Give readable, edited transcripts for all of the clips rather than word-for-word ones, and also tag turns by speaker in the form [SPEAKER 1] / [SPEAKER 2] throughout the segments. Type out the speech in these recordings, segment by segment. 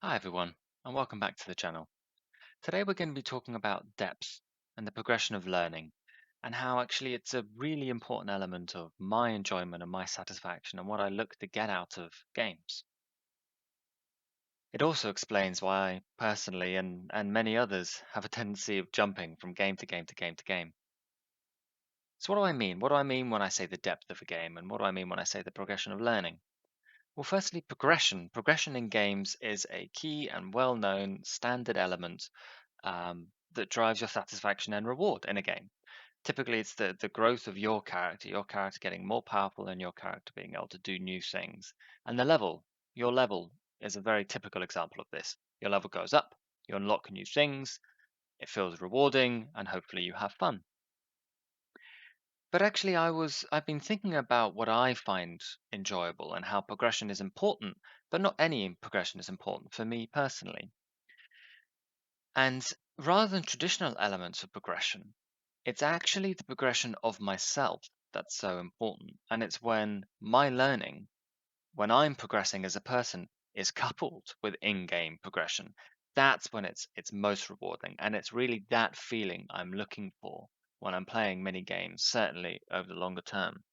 [SPEAKER 1] Hi everyone, and welcome back to the channel. Today we're going to be talking about depth and the progression of learning, and how actually it's a really important element of my enjoyment and my satisfaction and what I look to get out of games. It also explains why I personally and many others have a tendency of jumping from game to game to game to game. So what do I mean? What do I mean when I say the depth of a game, and what do I mean when I say the progression of learning? Well, firstly, progression. Progression in games is a key and well-known standard element that drives your satisfaction and reward in a game. Typically, it's the growth of your character getting more powerful, and your character being able to do new things. And your level is a very typical example of this. Your level goes up, you unlock new things, it feels rewarding, and hopefully you have fun. But actually, I've been thinking about what I find enjoyable and how progression is important, but not any progression is important for me personally. And rather than traditional elements of progression, it's actually the progression of myself that's so important. And it's when my learning, when I'm progressing as a person, is coupled with in-game progression. That's when it's most rewarding. And it's really that feeling I'm looking for when I'm playing mini games, certainly over the longer term.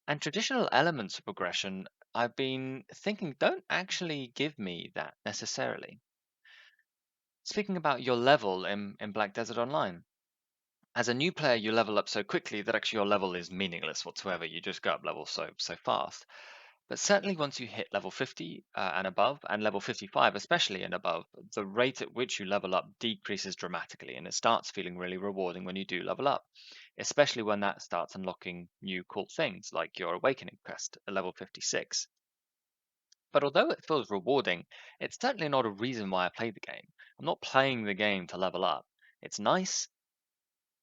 [SPEAKER 1] And traditional elements of progression, I've been thinking, don't actually give me that necessarily. Speaking about your level in Black Desert Online, as a new player, you level up so quickly that actually your level is meaningless whatsoever. You just go up level so fast. But certainly once you hit level 50 and above, and level 55 especially and above, the rate at which you level up decreases dramatically, and it starts feeling really rewarding when you do level up, especially when that starts unlocking new cool things like your Awakening quest at level 56. But although it feels rewarding, it's certainly not a reason why I play the game. I'm not playing the game to level up. It's nice,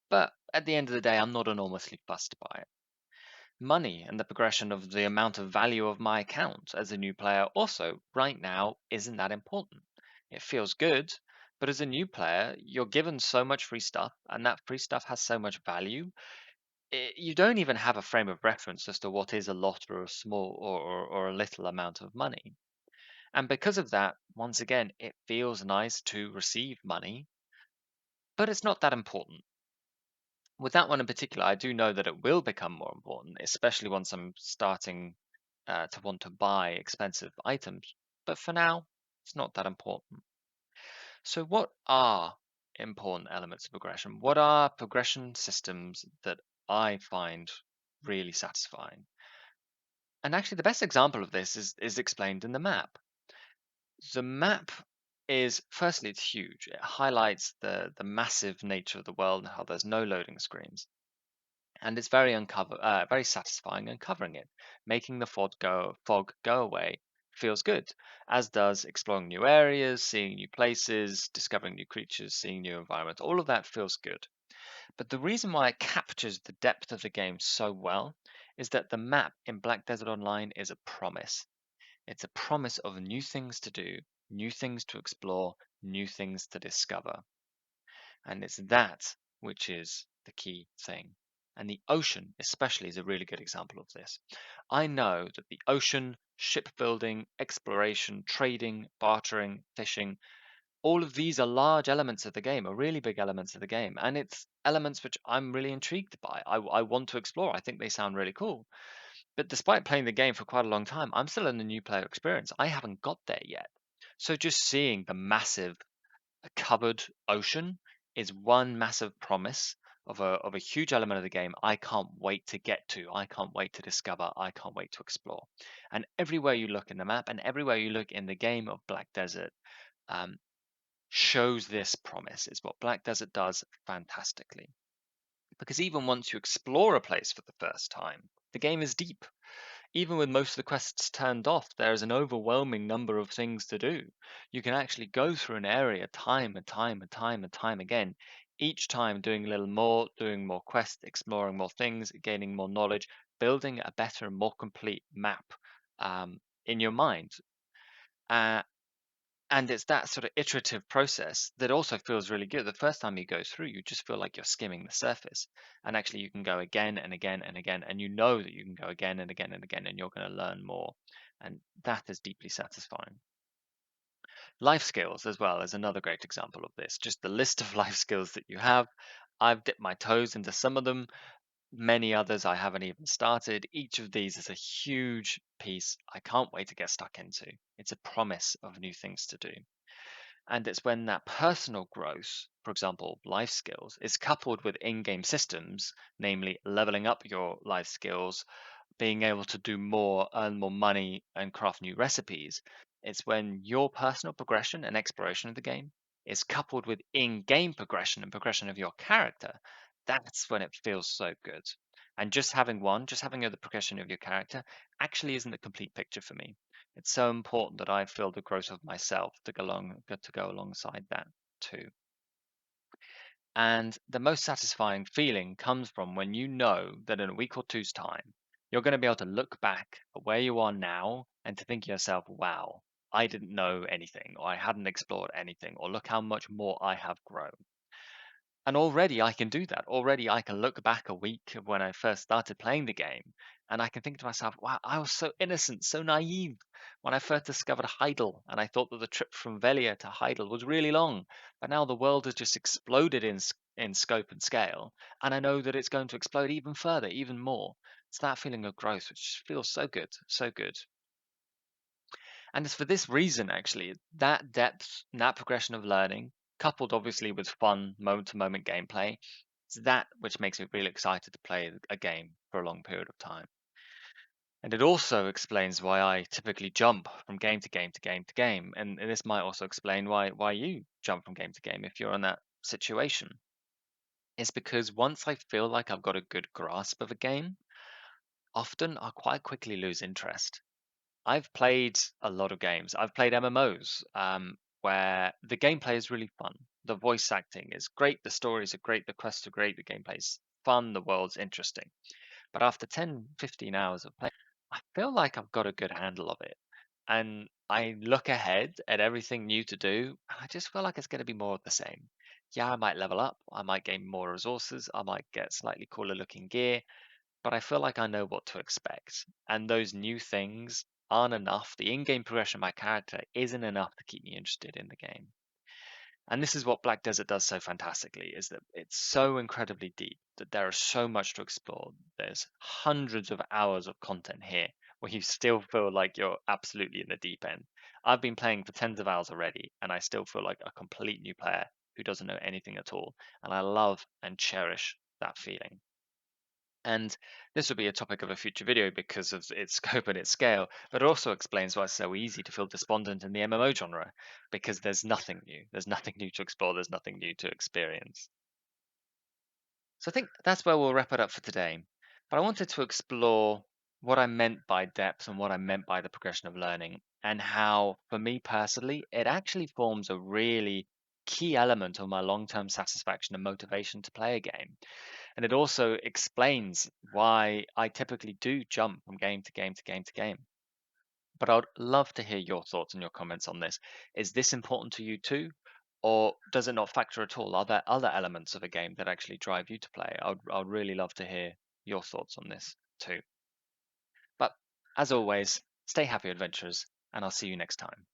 [SPEAKER 1] but at the end of the day, I'm not enormously fussed by it. Money and the progression of the amount of value of my account as a new player also, right now, isn't that important. It feels good, but as a new player, you're given so much free stuff, and that free stuff has so much value. You don't even have a frame of reference as to what is a lot or a small or a little amount of money. And because of that, once again, it feels nice to receive money, but it's not that important. With that one in particular, I do know that it will become more important, especially once I'm starting to want to buy expensive items. But for now, it's not that important. So, what are important elements of progression? What are progression systems that I find really satisfying? And actually, the best example of this is explained in the map. The map is firstly it's huge. It highlights the massive nature of the world and how there's no loading screens. And it's very satisfying uncovering it. Making the fog go away feels good, as does exploring new areas, seeing new places, discovering new creatures, seeing new environments. All of that feels good. But the reason why it captures the depth of the game so well is that the map in Black Desert Online is a promise. It's a promise of new things to do, new things to explore, new things to discover. And it's that which is the key thing. And the ocean, especially, is a really good example of this. I know that the ocean, shipbuilding, exploration, trading, bartering, fishing, all of these are large elements of the game, are really big elements of the game. And it's elements which I'm really intrigued by. I want to explore. I think they sound really cool. But despite playing the game for quite a long time, I'm still in the new player experience. I haven't got there yet. So just seeing the massive covered ocean is one massive promise of a huge element of the game I can't wait to get to. I can't wait to discover. I can't wait to explore. And everywhere you look in the map and everywhere you look in the game of Black Desert um, shows this promise. It's what Black Desert does fantastically. Because even once you explore a place for the first time, the game is deep. Even with most of the quests turned off, there is an overwhelming number of things to do. You can actually go through an area time and time and time and time again, each time doing a little more, doing more quests, exploring more things, gaining more knowledge, building a better and more complete map in your mind. Uh, and it's that sort of iterative process that also feels really good. The first time you go through, you just feel like you're skimming the surface. And actually, you can go again and again and again. And you know that you can go again and again and again, and you're going to learn more. And that is deeply satisfying. Life skills as well is another great example of this. Just the list of life skills that you have. I've dipped my toes into some of them, many others I haven't even started. Each of these is a huge piece I can't wait to get stuck into. It's a promise of new things to do. And it's when that personal growth, for example, life skills, is coupled with in game systems, namely leveling up your life skills, being able to do more, earn more money, and craft new recipes. It's when your personal progression and exploration of the game is coupled with in game progression and progression of your character. That's when it feels so good. And just having one, just having the progression of your character, actually isn't the complete picture for me. It's so important that I feel the growth of myself to go alongside that too. And the most satisfying feeling comes from when you know that in a week or two's time, you're going to be able to look back at where you are now and to think to yourself, wow, I didn't know anything, or I hadn't explored anything, or look how much more I have grown. And already I can do that. Already I can look back a week of when I first started playing the game, and I can think to myself, wow, I was so innocent, so naive when I first discovered Heidel, and I thought that the trip from Velia to Heidel was really long. But now the world has just exploded in scope and scale, and I know that it's going to explode even further, even more. It's that feeling of growth, which feels so good, so good. And it's for this reason, actually, that depth, that progression of learning, coupled obviously with fun moment to moment gameplay, it's that which makes me really excited to play a game for a long period of time. And it also explains why I typically jump from game to game to game to game. And this might also explain why you jump from game to game if you're in that situation. It's because once I feel like I've got a good grasp of a game, often I quite quickly lose interest. I've played a lot of games. I've played MMOs where the gameplay is really fun. The voice acting is great. The stories are great. The quests are great. The gameplay's fun. The world's interesting. But after 10, 15 hours of play, I feel like I've got a good handle of it. And I look ahead at everything new to do, and I just feel like it's going to be more of the same. Yeah, I might level up. I might gain more resources. I might get slightly cooler looking gear, but I feel like I know what to expect. And those new things aren't enough. The in game progression of my character isn't enough to keep me interested in the game. And this is what Black Desert does so fantastically, is that it's so incredibly deep that there is so much to explore. There's hundreds of hours of content here where you still feel like you're absolutely in the deep end. I've been playing for tens of hours already, and I still feel like a complete new player who doesn't know anything at all. And I love and cherish that feeling. And this will be a topic of a future video because of its scope and its scale, but it also explains why it's so easy to feel despondent in the MMO genre, because there's nothing new. There's nothing new to explore, there's nothing new to experience. So I think that's where we'll wrap it up for today. But I wanted to explore what I meant by depth and what I meant by the progression of learning, and how, for me personally, it actually forms a really key element of my long term satisfaction and motivation to play a game. And it also explains why I typically do jump from game to game to game to game. But I'd love to hear your thoughts and your comments on this. Is this important to you too? Or does it not factor at all? Are there other elements of a game that actually drive you to play? I'd really love to hear your thoughts on this too. But as always, stay happy, adventurers, and I'll see you next time.